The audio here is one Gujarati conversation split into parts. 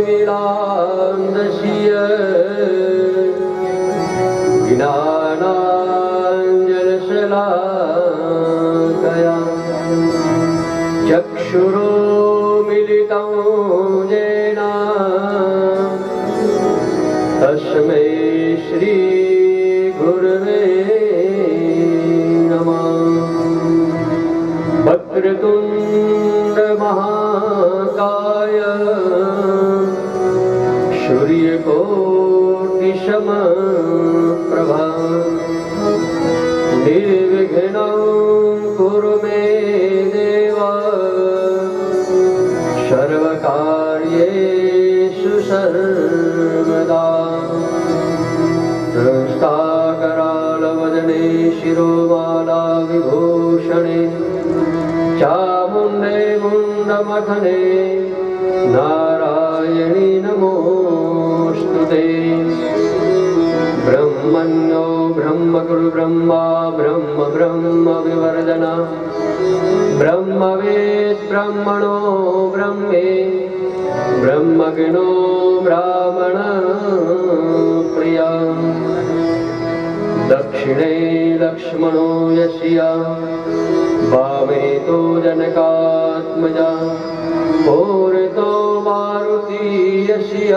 विलान्दस्य ज्ञानाञ्जनशलाकया चक्षुरुन्मिलितं येन तस्मै श्रीगुरवे नमः। वक्रतुण्ड महाकाय सूर्यकोटिसमप्रभा निर्विघ्नं कुरु मे देव सर्वकार्येषु सर्वदा। हस्ताकरालवदने शिरोमाला विभूषणे चामुण्डे मुण्डमथने नारायणी नमोऽस्तुते। ब्रह्मण्यो ब्रह्मगुरु ब्रह्मा ब्रह्म ब्रह्म विवर्धना ब्रह्मवेद् ब्रह्मणो ब्रह्मे ब्रह्मज्ञो ब्राह्मण प्रिया। दक्षिणे लक्ष्मणो यस्य वामे तो जनकात्मजा पूर्वतो मारुति यस्य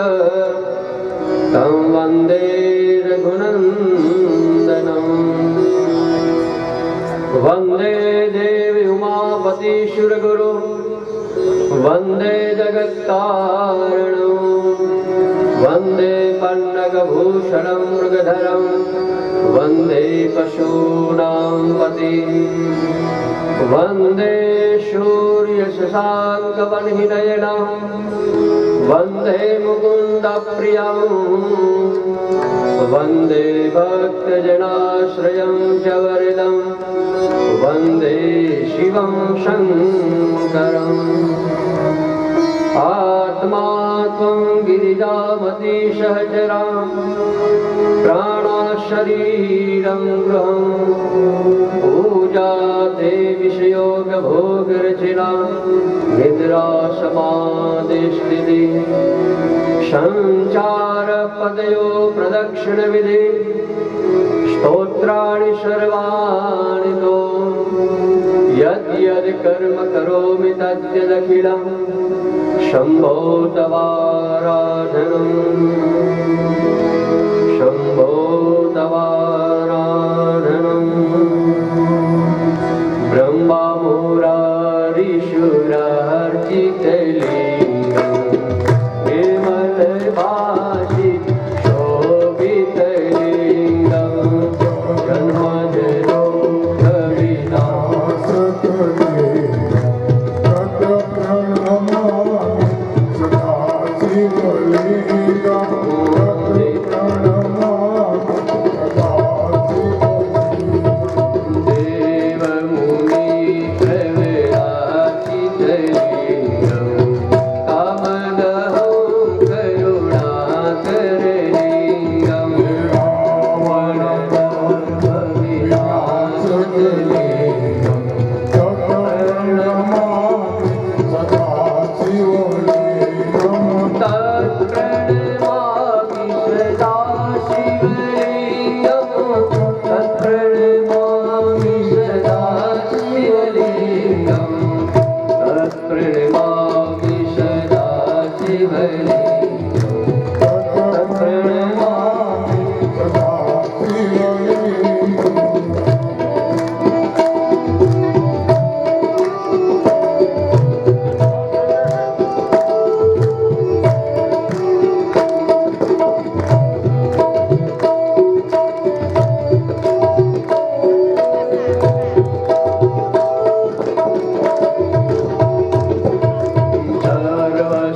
तं वन्दे रघुनन्दनं। वन्दे देवी उमापति सुरगुरु वन्दे जगत्तारणं वन्दे पन्नगभूषणं मृगधरं वन्दे पशूनां पतिं वन्दे सूर्यशशाङ्कवह्निनयनं वन्दे मुकुन्दप्रियं वन्दे भक्तजनाश्रयं च वरदं वन्दे शिवं शङ्करम्। आत्मा त्वं गिरिजामती सहचरा प्राणशरीरं गृहं पूजा ते विषयोगभोगरचना निद्रा समाधिस्थिति संचारपदयो प्रदक्षिणविधि स्तोत्राणि सर्वाणि तो यद्यद् कर्म करोमि तद्यदखिलं शम्भो तवाराधनं शम्भो तवाराधनं। ब्रह्मा मुरारिशुरार्चितलिङ्गं निर्मलभाषि शोभितलिङ्गं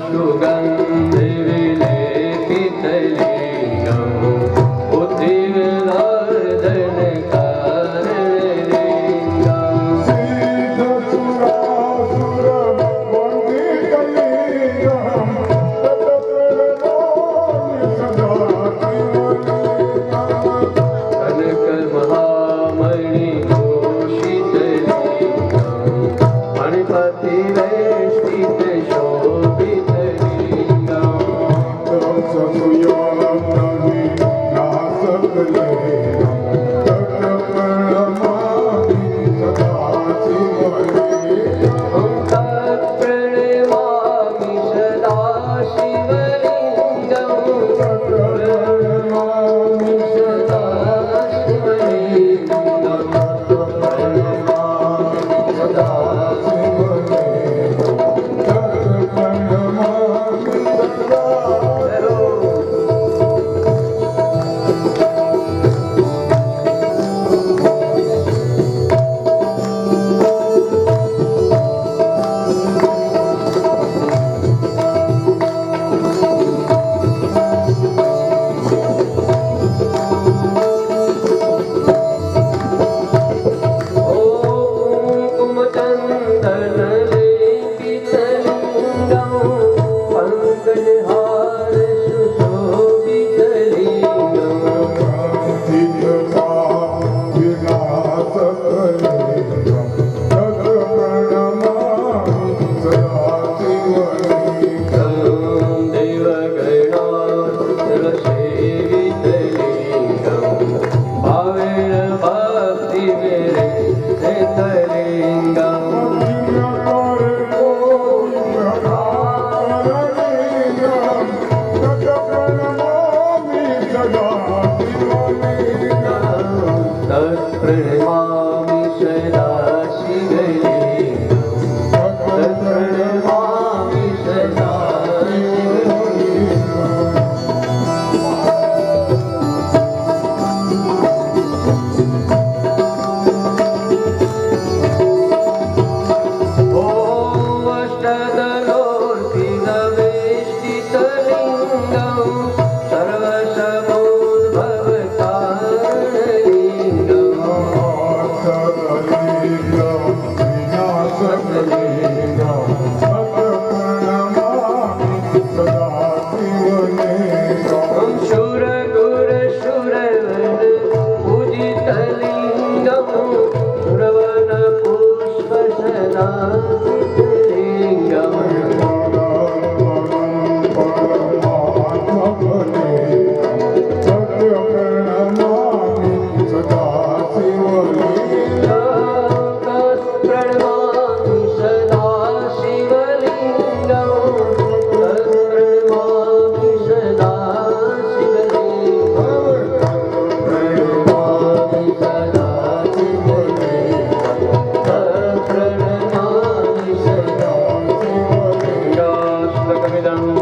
सर्वसुगन्धे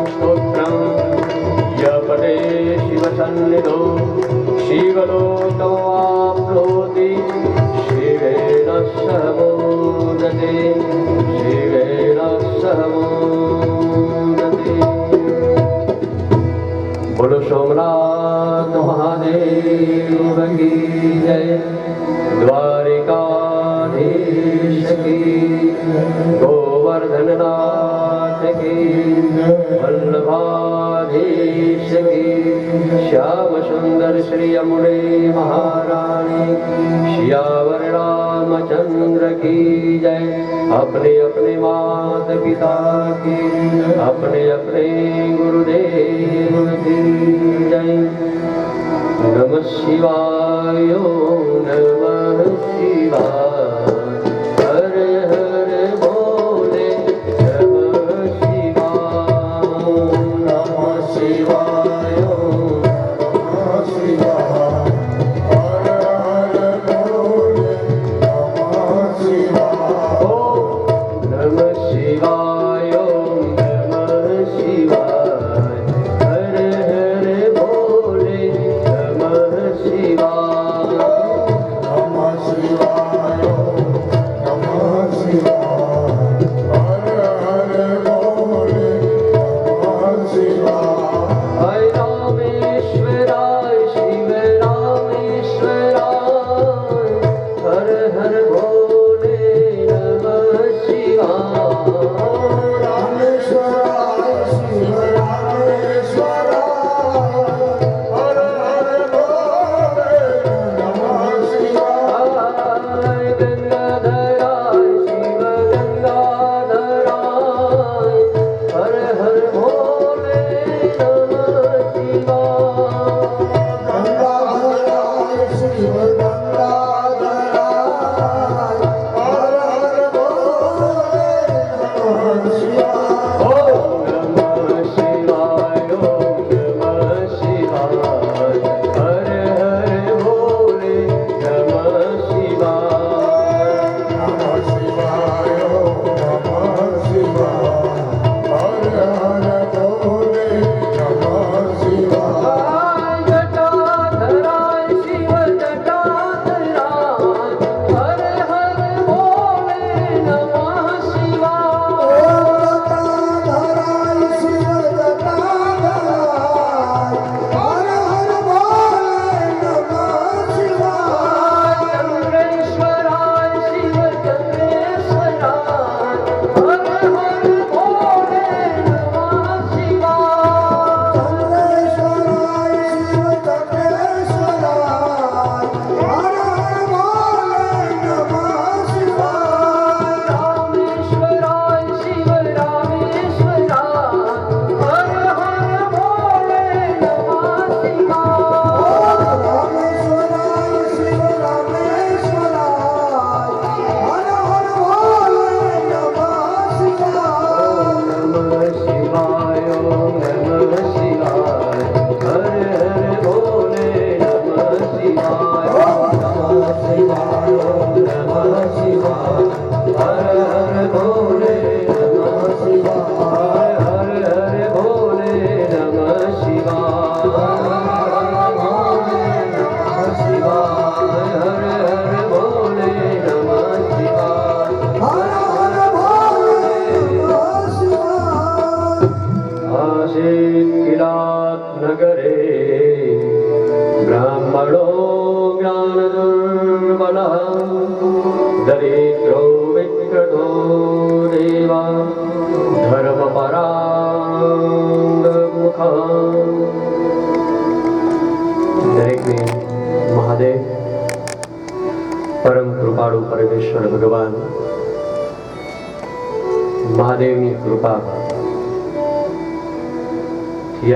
स्तोत्रम् यपटे शिवसन्निधौ शिवलोकमाप्नोति शिवेन सह मोदते शिवेन सह मोदते। बोलो सोमनाथ महादेव की जय, द्वारिकाधीश की, गोवर्धननाथ की, वल्लभाधीश की, श्याम सुंदर श्री यमुने महारानी श्यावर रामचंद्र की जय। अपने अपने माता पिता की, अपने अपने गुरुदेव की जय। नमः शिवाय नमः शिवाय हर हर भोले नमः शिवाय नमः शिवाय नमः शिवाय हर हर भोले नमः शिवाय। नमः शिवाय नमः शिवाय हर हर भोले नमः शिवाय नमः शिवाय नमः शिवाय हर हर भोले नमः शिवाय। हरे रामेश्वराय शिव रामेश्वराय हर हर भोले नमः शिवाय। रामेश्वराय शिव रामेश्वराय हर हर भोले नमः शिवाय। गंगाधराय शिव गंगाधराय हर हर भोले नमः शिवाय। गंगाधराय शिव गंगाधराय हर हर भोले नमः शिवाय। ओम नमः शिवाय ओम नमः शिवाय हर हर भोले नमः शिवाय। नमः शिवाय ओम नमः शिवाय हर हर भोले नमः शिवाय। जटाधराय शिव जटाधराय हर हर भोले नमः शिवाय। जटाधराय शिव जटाधराय हर हर भोले नमः शिवाय। चंद्रेश्वराय शिव चंद्रेश्वराय हर हर भोले नमः शिवाय। चंद्रेश्वराय शिव चंद्रेश्वराय हर हर भोले नमः शिवाय। रामेश्वराय शिव रामेश्वराय हर हर भोले नमः शिवाय। रामेश्वराय शिव रामेश्वराय हर हर भोले नमः शिवाय। नमः शिवाय ओम नमः शिवाय हर हर भोले नमः शिवाय। नमः शिवाय ओम नमः शिवाय हर हर भोले नमः शिवाय। हर हर भोले नमः शिवाय। हर हर भोले नमः शिवाय। हर हर भोले नमः शिवाय। आसीत् किरातनगरे ब्राह्मणो ज्ञानदुर्बलः दरिद्रो विकृतो देवा धर्मपराङ्गमुखः। દરેકને મહાદેવ પરમ કૃપાળુ પરમેશ્વર ભગવાન મહાદેવની કૃપા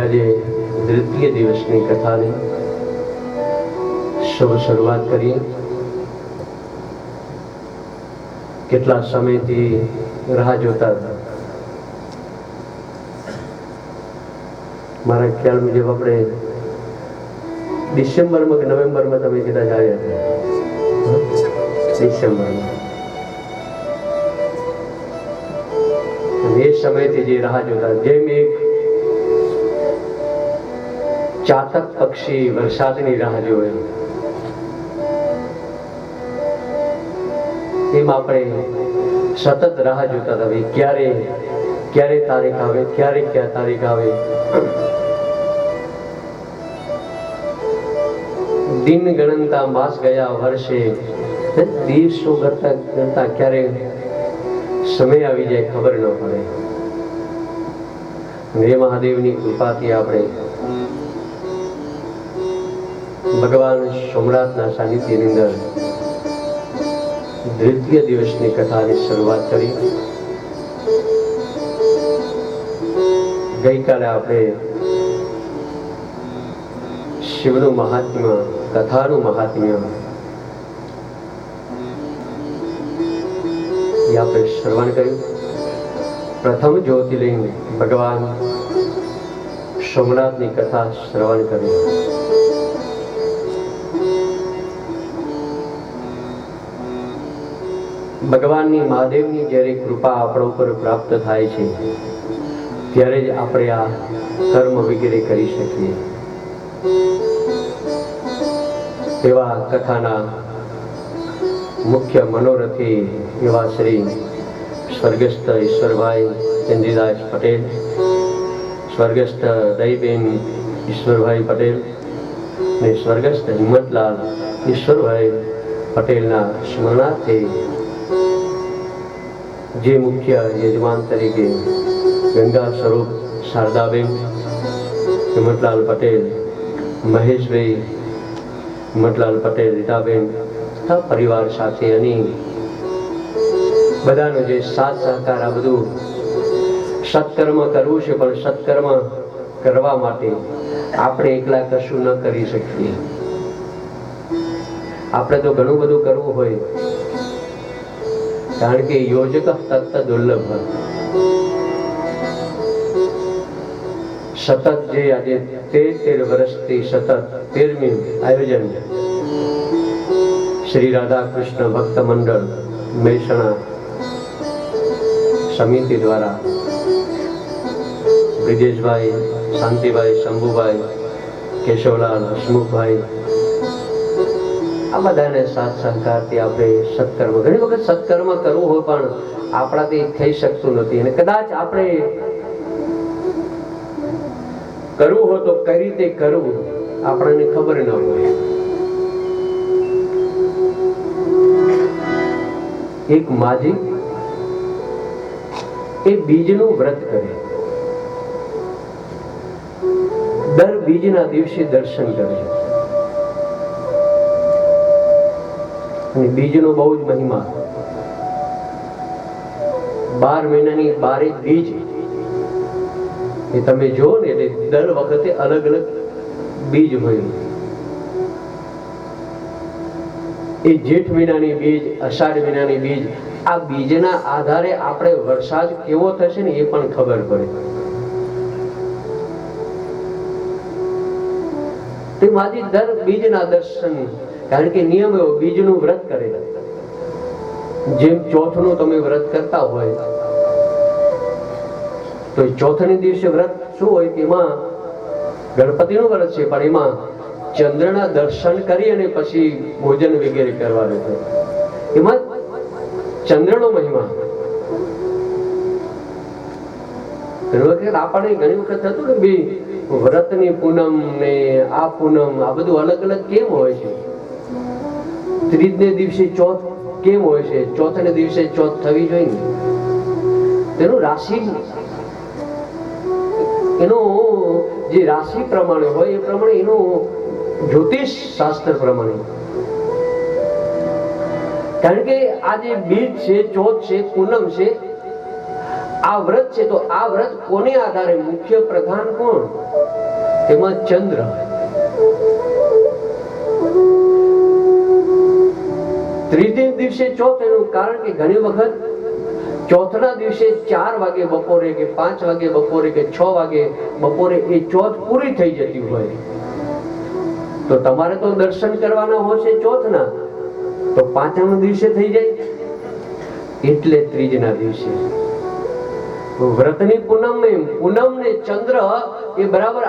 આજે દ્વિતીય દિવસની કથાની શુભ શરૂઆત કરીએ। કેટલા સમયથી રાહ જોતા હતા। મારા ખ્યાલ મુજબ આપણે ડિસેમ્બરમાં કે નવેમ્બરમાં તમે કદાચ આવ્યા હતા। ડિસેમ્બરમાં એ સમયથી જે રાહ જોતા, જેમ એક ચાતક પક્ષી વરસાદની રાહ જોવે, એમ આપણે સતત રાહ જોતા હતા, ક્યારે ક્યારે તારીખ આવે, ક્યારે ક્યાં તારીખ આવે. દિન ગણતા માસ ગયા વર્ષે, દિવસો ગણતા ગણતા ક્યારે સમય આવી જાય ખબર ન પડે. હે મહાદેવની કૃપાથી આપણે ભગવાન સોમનાથના સાનિધ્યની અંદર દ્વિતીય દિવસની કથાની શરૂઆત કરી. ગઈકાલે આપણે શિવનું મહાત્મ્ય, કથાનું મહાત્મ્ય એ આપણે શ્રવણ કર્યું. પ્રથમ જ્યોતિર્લિંગ ભગવાન સોમનાથની કથા શ્રવણ કરી. ભગવાનની મહાદેવની જ્યારે કૃપા આપણા ઉપર પ્રાપ્ત થાય છે ત્યારે જ આપણે આ કર્મ વગેરે કરી શકીએ. એવા કથાના મુખ્ય મનોરથી એવા શ્રી સ્વર્ગસ્થ ઈશ્વરભાઈ ચંદ્રીદાસ પટેલ, સ્વર્ગસ્થ દહીબેન ઈશ્વરભાઈ પટેલ અને સ્વર્ગસ્થ હિંમતલાલ ઈશ્વરભાઈ પટેલના સ્મરણાર્થે જે મુખ્ય યજમાન તરીકે ગંગા સ્વરૂપ શારદાબેન, હિંમતલાલ પટેલ, મહેશભાઈ હિંમતલાલ પટેલ, રીતાબેન તથા પરિવાર સાથે અને બધાનો જે સાથ સહકાર, આ બધું સત્કર્મ કરવું છે, પણ સત્કર્મ કરવા માટે આપણે એકલા કશું ન કરી શકીએ. આપણે તો ઘણું બધું કરવું હોય, કારણ કે યોજક તત્ત દુર્લભ. સતત જે આજે 13 વર્ષથી સતત 13મી આયોજન શ્રી રાધા કૃષ્ણ ભક્ત મંડળ મહેસાણા સમિતિ દ્વારા બ્રિજેશભાઈ, શાંતિભાઈ, શંભુભાઈ, કેશવલાલ, હસમુખભાઈ, આ બધાને સાથ સહકારથી આપણે સત્કર્મ, ઘણી વખત સત્કર્મ કરવું હોય પણ આપણાથી થઈ શકતું નથી, અને કદાચ આપણે કરવું હોય તો કઈ રીતે કરવું આપણને ખબર ન હોય. એક માજી એ બીજનું વ્રત કરે, દર બીજના દિવસે દર્શન કરે, અને બીજનો બહુ જ મહિમા. 12 મહિનાની 12 બીજ એ તમે જુઓ ને, એટલે દર વખતે અલગ અલગ બીજ હોય. એ જેઠ મહિનાની બીજ, અષાઢ મહિનાની બીજ, આ બીજના આધારે આપણે વરસાદ કેવો થશે ને એ પણ ખબર પડે. તે માજી દર બીજના દર્શન, કારણ કે નિયમ એવો, બીજનું વ્રત કરે. જેમ ચોથનું તમે વ્રત કરતા હોય તો ચોથને દિવસે વ્રત શું હોય કે એમાં ગણપતિનું વ્રત છે, પણ એમાં ચંદ્રના દર્શન કરી અને પછી ભોજન વગેરે કરવાનું છે. એમાં ચંદ્રનો મહિમા. આપણને ઘણી વખત થતું ને બી વ્રતની પૂનમ ને આ પૂનમ, આ બધું અલગ અલગ કેમ હોય છે? ત્રીજને દિવસે ચોથ કેમ હોય છે? ચોથને દિવસે ચોથ થવી જોઈએ. તેનું રાશિ, એનો જે રાશિ પ્રમાણે હોય એ પ્રમાણે, એનું જ્યોતિષ શાસ્ત્ર પ્રમાણે. કારણ કે આ જે બીજ છે, ચોથ છે, પૂનમ છે, આ વ્રત છે, તો આ વ્રત કોને આધારે? મુખ્ય પ્રધાન કોણ? તેમાં ચંદ્ર. ત્રીજે દિવસે ચોથ, એનું કારણ કે ઘણી વખત ચોથના દિવસે 4 વાગે બપોરે કે 5 વાગે બપોરે કે 6 વાગે બપોરે એ ચોથ પૂરી થઈ જતી હોય, તો તમારે તો દર્શન કરવાના હોય ચોથના, તો 5મા દિવસે થઈ જાય. એટલે ત્રીજના દિવસે વ્રતની પૂનમ ને ચંદ્ર એ બરાબર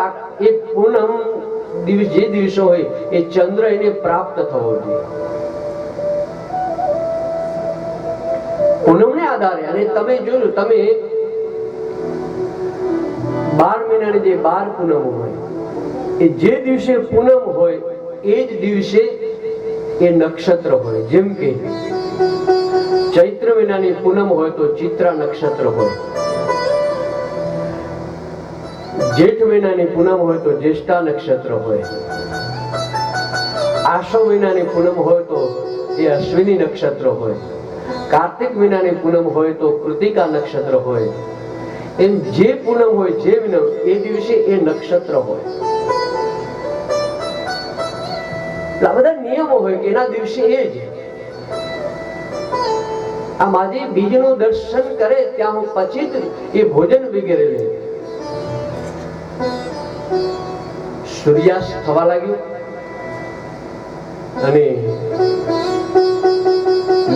એ પૂનમ જે દિવસો હોય એ ચંદ્ર એને પ્રાપ્ત થવો જોઈએ પૂનમ ને આધારે. અને તમે જોયું, તમે 12 મહિનાની જે 12 પૂનમ હોય એ જે દિવસે પૂનમ હોય એ જ દિવસે એ નક્ષત્ર હોય. જેમ કે ચૈત્ર મહિનાની પૂનમ હોય તો ચિત્રા નક્ષત્ર હોય, જેઠ મહિનાની પૂનમ હોય તો જ્યેષ્ઠા નક્ષત્ર હોય, આસો મહિનાની પૂનમ હોય તો એ અશ્વિની નક્ષત્ર હોય, કાર્તિક મહિનાની પૂનમ હોય તો કૃતિકા નક્ષત્ર હોય. એમ જે પૂનમ હોય જે પૂનમ એ દિવસે એ નક્ષત્ર હોય. આ બધા નિયમો હોય કે એના દિવસે એ જ આ માજી બીજનું દર્શન કરે ત્યાં હું પછી જ એ ભોજન વગેરે લે. સૂર્યાસ્ત થવા લાગ્યું અને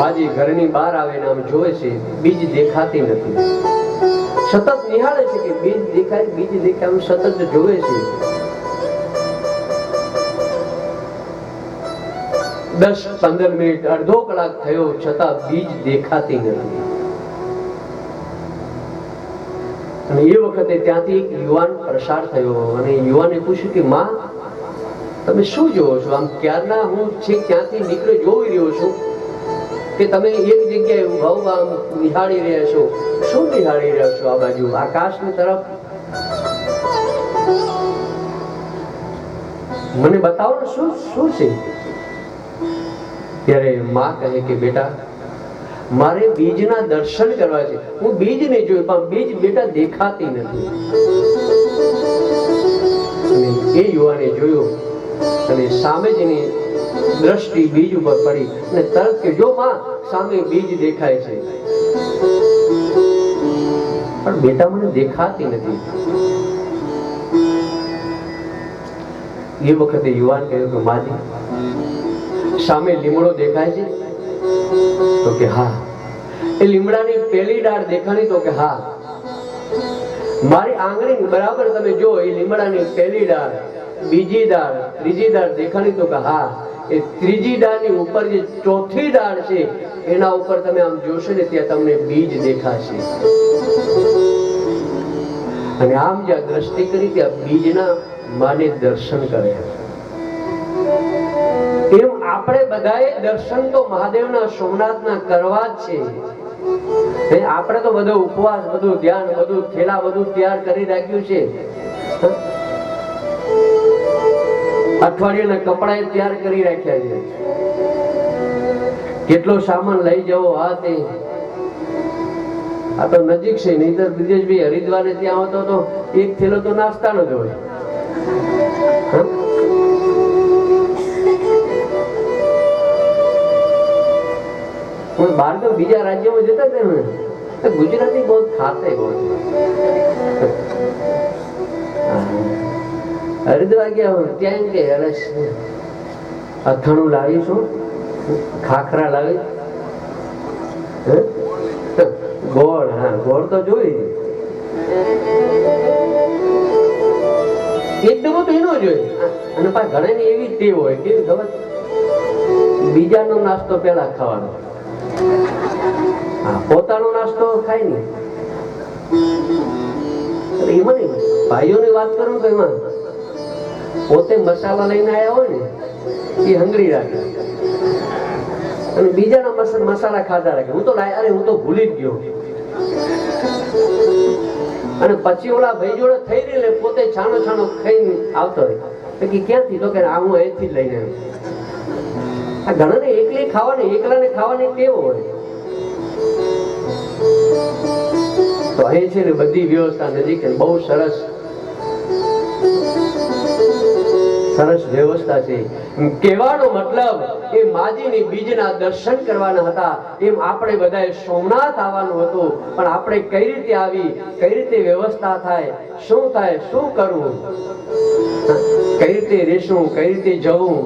માજી ઘરની બહાર આવે ને આમ જોવે છે, બીજ દેખાતી નથી. સતત નિહાળે છે કે બીજ દેખાય બીજ દેખાય, આમ સતત જોવે છે. 10-15 મિનિટ, અડધો કલાક થયો છતાં બીજ દેખાતી નથી. અને એ વખતે ત્યાંથી એક યુવાન પ્રસાર થયો અને યુવાને પૂછ્યું કે માં, તમે શું જોવો છો? આમ ક્યારના હું છેક ત્યાંથી નીકળ્યો જોઈ રહ્યો છું કે તમે એક જગ્યાએ ઉભા ઉભા આમ નિહાળી રહ્યા છો. શું નિહાળી રહ્યા છો? આ બાજુ આકાશની તરફ. મને બતાવો ને શું શું છે? ત્યારે માં કહે કે બેટા, મારે બીજના દર્શન કરવા છે. હું બીજ ને જોયું પણ બીજ બેટા દેખાતી નથી. અને એ યુવાને જોયું અને સામે જ એની દ્રષ્ટિ બીજ ઉપર પડી અને તરત કે જો માં, સામે બીજ દેખાય છે પણ બેટા મને દેખાતી નથી. એ વખતે યુવાન કહ્યું કે માજી, સામે લીમડો દેખાય છે? તો કે હા. એ લીમડાની પહેલી ડાળ દેખાણી? તો કે હા. મારી આંગળી બરાબર તમે જો, એ લીમડાની પહેલી ડાળ, બીજી ડાળ, ત્રીજી ડાળ દેખાણી? તો કે હા. એ ત્રીજી ડાળની ઉપર જે ચોથી ડાળ છે એના ઉપર તમે આમ જોશો ને ત્યાં તમને બીજ દેખાશે. અને આમ જ્યાં દ્રષ્ટિ કરી ત્યાં બીજના માને દર્શન કરે. એમ આપણે બધાએ દર્શન તો મહાદેવના સોમનાથના કરવા જ છે. આપણે તો બધો ઉપવાસ, બધું ધ્યાન, બધું થેલા, બધું તૈયાર કરી રાખ્યું છે. અઠવાડિયાના કપડા તૈયાર કરી રાખ્યા છે. કેટલો સામાન લઈ જવો, આ તે. આ તો નજીક છે. નહીં તો બ્રિજેશભાઈ હરિદ્વારે ત્યાં આવતો તો એક થેલો તો નાસ્તાનો જ હોય. બહાર તો બીજા રાજ્યોમાં જતા હતા ને, ગુજરાતી બહુ ખાતે બહુ. હરિદ્વાર ગયા ત્યાં કે અથાણું લાવીશું, ખાખરા લાવી, ગોળ. હા, ગોળ તો જોઈ. એકદમ તો એનો જોઈ. અને પાછા ઘણા એવી ટેવ હોય કેવી ખબર, બીજાનો નાસ્તો પેલા ખાવાનો. પોતાનો નાસ્તો ખાય ને. એમાં નહીં, ભાઈઓની વાત કરું તો એમાં પોતે મસાલા લઈને આવ્યા હોય ને એ હંગરી રાખે અને બીજાના મસાલા ખાધા રાખે. હું તો અરે હું તો ભૂલી જ ગયો. અને પછી ઓલા ભાઈ જોડે થઈ રહી લે, પોતે છાનો છાનો ખાઈને આવતો રહે. ક્યાંથી? તો કે હું અહીંથી જ લઈને આવ્યો. આ ઘણાને એકલી ખાવાની, એકલાને ખાવાની કેવો હોય. તો અહીં છે ને બધી વ્યવસ્થા નજીક છે, બહુ સરસ સરસ વ્યવસ્થા છે. કહેવાનો મતલબ એ માજીની બીજના દર્શન કરવાના હતા. એમ આપણે બધાએ સોમનાથ આવવાનું હતું, પણ આપણે કઈ રીતે આવી, કઈ રીતે વ્યવસ્થા થાય, શું થાય, શું કરવું, કઈ રીતે રહેશું, કઈ રીતે જવું.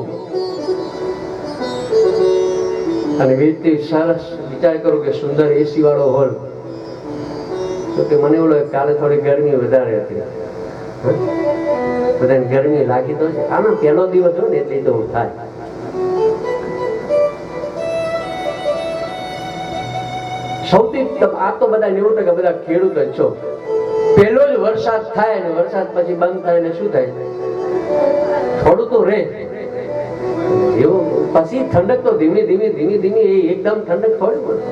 અને સરસ વિચાર કરો કે સુંદર એસી વાળો હોલ, તો કે મને એવું લાગે કાલે થોડી ગરમી વધારે હતી. બધાને ગરમી લાગી તો છે, આનો પહેલો દિવસ હોય ને એટલે તો થાય. સૌથી આ તો બધા 90% બધા ખેડૂત જ છો. પહેલો જ વરસાદ થાય ને વરસાદ પછી બંધ થાય ને શું થાય, થોડું તો રહે એવું. પછી ઠંડક તો ધીમે ધીમે એકદમ ઠંડક થોડી પડે.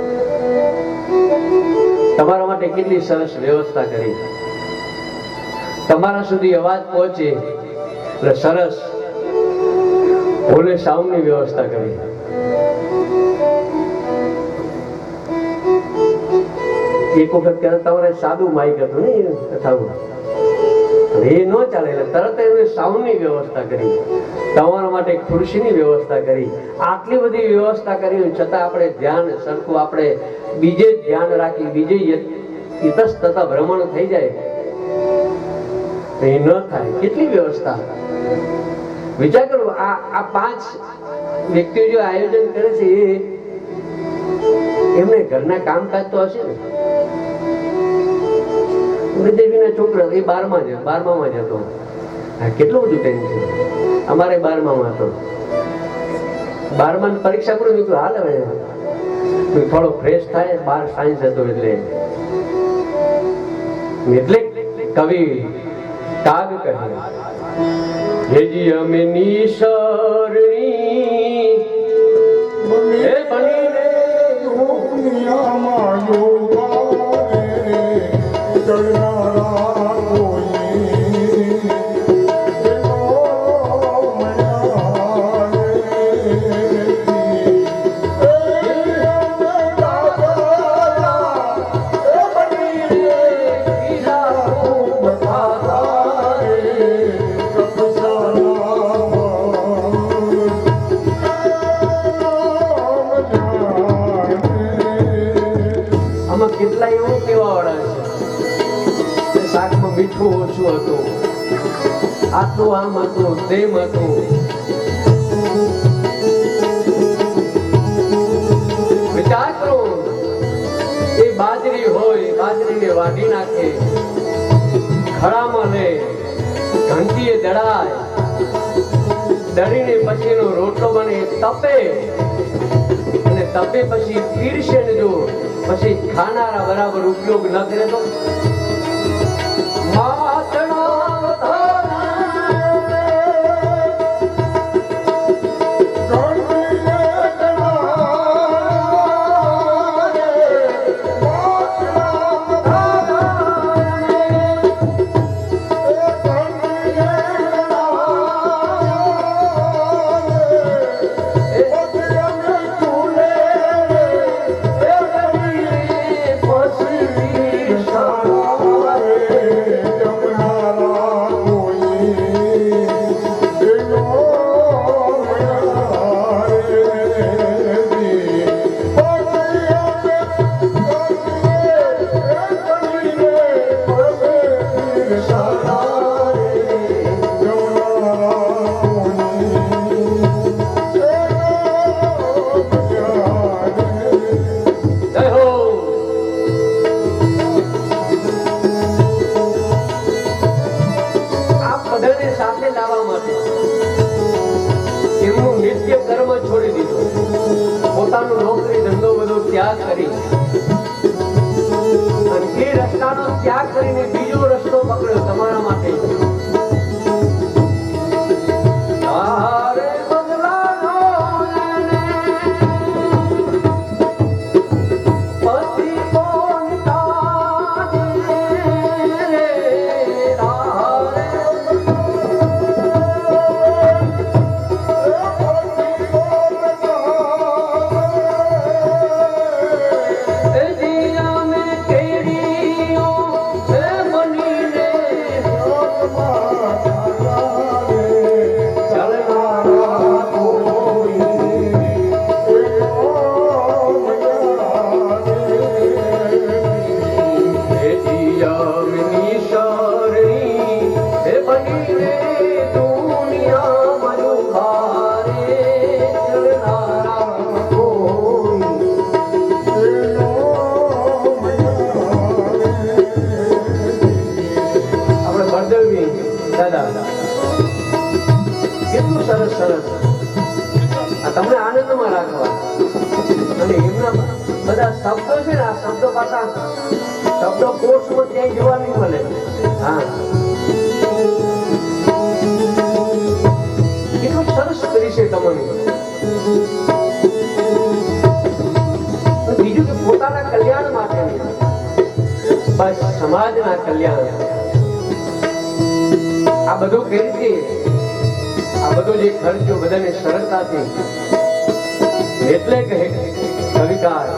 તમારા માટે કેટલી સરસ વ્યવસ્થા કરી, તમારા સુધી અવાજ પહોંચે એટલે સરસ ભોલે સાઉન્ડની વ્યવસ્થા કરી. એક વખત ત્યારે તમારે સાદું માઇક હતું ને કથામાં, એ ન ચાલે એટલે તરત એમને સાઉન્ડની વ્યવસ્થા કરી, તમારા માટે ખુરશીની વ્યવસ્થા કરી. આટલી બધી વ્યવસ્થા કરી છતાં આપણે ધ્યાન સરખું આપણે બીજે ધ્યાન રાખી બીજે ઇતસ્તતા ભ્રમણ થઈ જાય એ ન થાય. કેટલી વ્યવસ્થા વિચાર કરો. આ 5 વ્યક્તિઓ જે આયોજન કરે છે એ એમને ઘરના કામકાજ તો હશે ને. દેવીના છોકરા એ 12માં જ હતો. કેટલું બધું ટેન્શન. અમારે 12માં હતો. 12માં પરીક્ષા પૂરી નીકળ્યું હાલ હવે થોડો ફ્રેશ થાય. 12 સાયન્સ હતો એટલે કવિ કાગ કહે હેજી અમે નિસરણી હે બનીને દુનિયામાં કેટલા એવું કેવા વાળા છે શાકમાં મીઠું ઓછું હતું, આટલું આમ હતું તેમ હતું. વિચાર કરો એ બાજરી હોય, બાજરીને વાઢી નાખે, ખળામાં લે, ઘંટીએ દળાય, દળીને પછી એનો રોટલો બને, તપે અને તપે પછી પીરશે ને જો પછી ખાનારા બરાબર ઉપયોગ ન કરે તો પોતાનું નોકરી ધંધો બધો ત્યાગ કરી અને એ રસ્તાનો ત્યાગ કરીને બીજો રસ્તો પકડ્યો તમારા માટે. દાદા કેટલું સરસ સરસ આ તમને આનંદમાં રાખવા અને એમના બધા શબ્દો છે ને, આ શબ્દો પાછા શબ્દો કોર્સમાં ક્યાંય જોવા નહીં મળે. હા, કેટલું સરસ કરી છે તમને. બીજું કે પોતાના કલ્યાણ માટે, બસ સમાજના કલ્યાણ. આ બધું કઈ રીતે, આ બધો જે ખર્ચો બધાને સરળતાથી, એટલે કહે કવિકાર